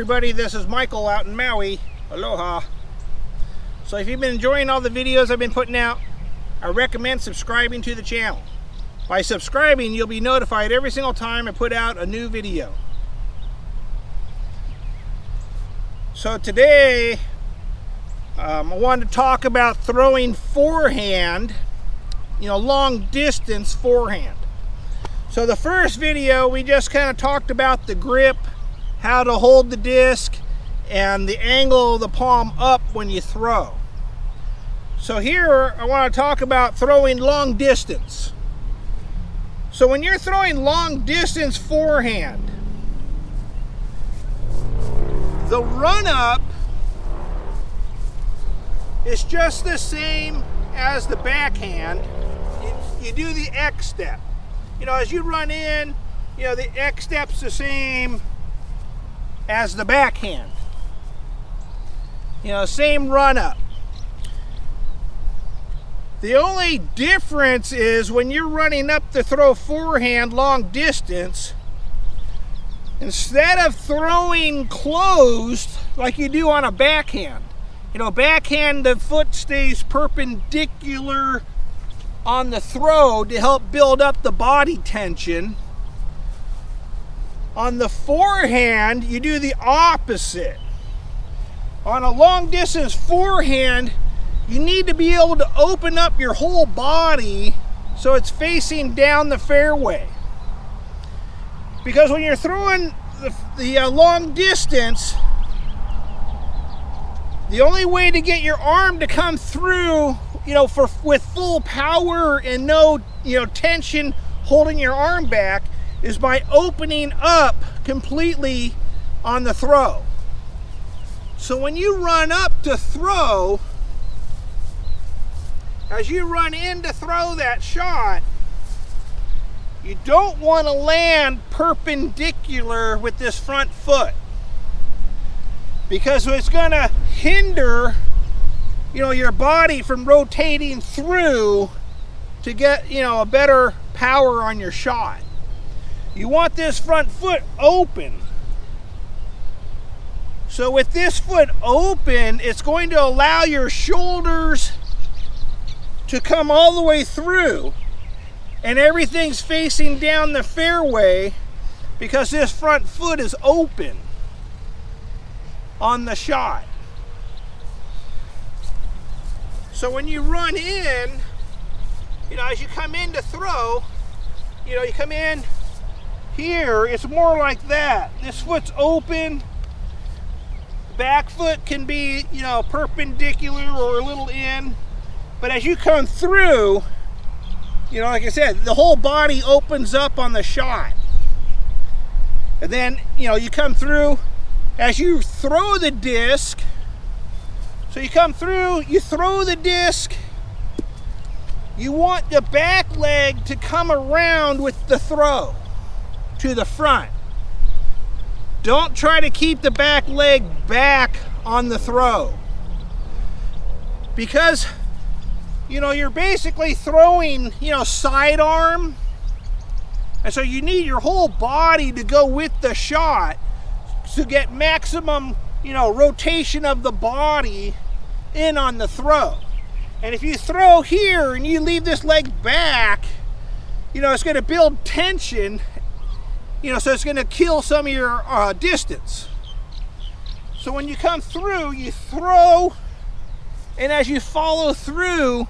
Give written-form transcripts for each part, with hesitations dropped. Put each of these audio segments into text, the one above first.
everybody, this is Michael out in Maui. Aloha. So if you've been enjoying all the videos I've been putting out, I recommend subscribing to the channel. By subscribing, you'll be notified every single time I put out a new video. So today, I wanted to talk about throwing forehand, long distance forehand. So the first video, we just kind of talked about the grip, how to hold the disc, and the angle of the palm up when you throw. So here, I want to talk about throwing long distance. So when you're throwing long distance forehand, the run-up is just the same as the backhand. You do the X step. As you run in, the X step's the same as the backhand. Same run-up. The only difference is when you're running up to throw forehand long distance, instead of throwing closed like you do on a backhand, backhand, the foot stays perpendicular on the throw to help build up the body tension. On the forehand, you do the opposite. On a long distance forehand, you need to be able to open up your whole body so it's facing down the fairway. Because when you're throwing the long distance, the only way to get your arm to come through, with full power and no, tension holding your arm back, is by opening up completely on the throw. So when you run up to throw, as you run in to throw that shot, you don't want to land perpendicular with this front foot, because it's going to hinder your body from rotating through to get a better power on your shot. You want this front foot open. So with this foot open, it's going to allow your shoulders to come all the way through, and everything's facing down the fairway because this front foot is open on the shot. So when you run in, as you come in to throw, you come in here, it's more like that. This foot's open. Back foot can be, perpendicular or a little in. But as you come through, like I said, the whole body opens up on the shot. And then, you come through as you throw the disc. So you come through, you throw the disc. You want the back leg to come around with the throw to the front. Don't try to keep the back leg back on the throw, because you're basically throwing sidearm, and so you need your whole body to go with the shot to get maximum rotation of the body in on the throw. And if you throw here and you leave this leg back, it's going to build tension, so it's going to kill some of your distance. So when you come through, you throw, and as you follow through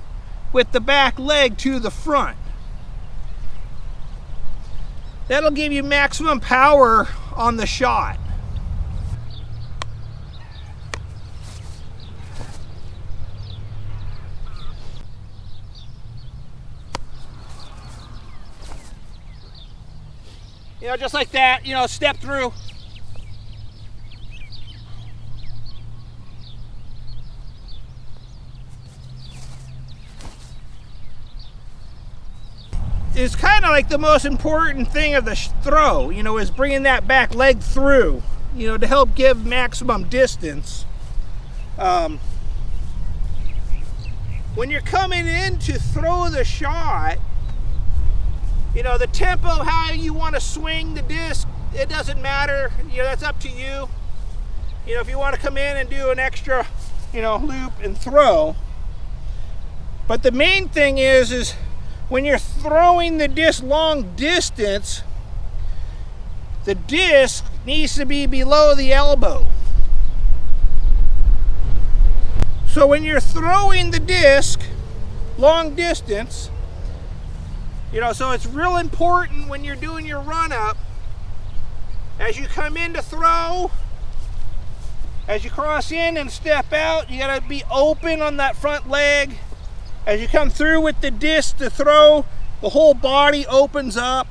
with the back leg to the front, that'll give you maximum power on the shot. Just like that, step through. It's kind of like the most important thing of the throw, is bringing that back leg through, to help give maximum distance. When you're coming in to throw the shot, the tempo, how you want to swing the disc, it doesn't matter. That's up to you. you know, if you want to come in and do an extra, you know, loop and throw. But the main thing is when you're throwing the disc long distance, the disc needs to be below the elbow. So when you're throwing the disc long distance, you know, so it's real important when you're doing your run up, as you come in to throw, as you cross in and step out, you gotta be open on that front leg. As you come through with the disc to throw, the whole body opens up.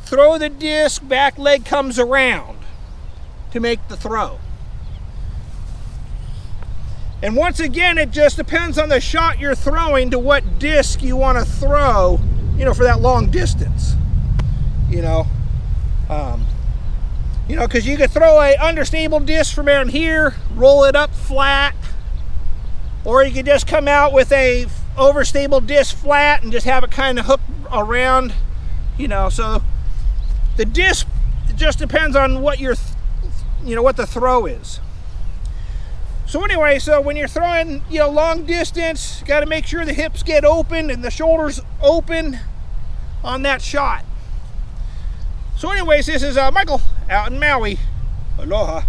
Throw the disc, back leg comes around to make the throw. And once again, it just depends on the shot you're throwing to what disc you want to throw, you know, for that long distance. You know, because you could throw a understable disc from around here, roll it up flat, or you could just come out with a overstable disc flat and just have it kind of hook around, you know. So the disc just depends on what your, you know, what the throw is. So anyway, so when you're throwing, you know, long distance, you got to make sure the hips get open and the shoulders open on that shot. So anyways, this is Michael out in Maui. Aloha.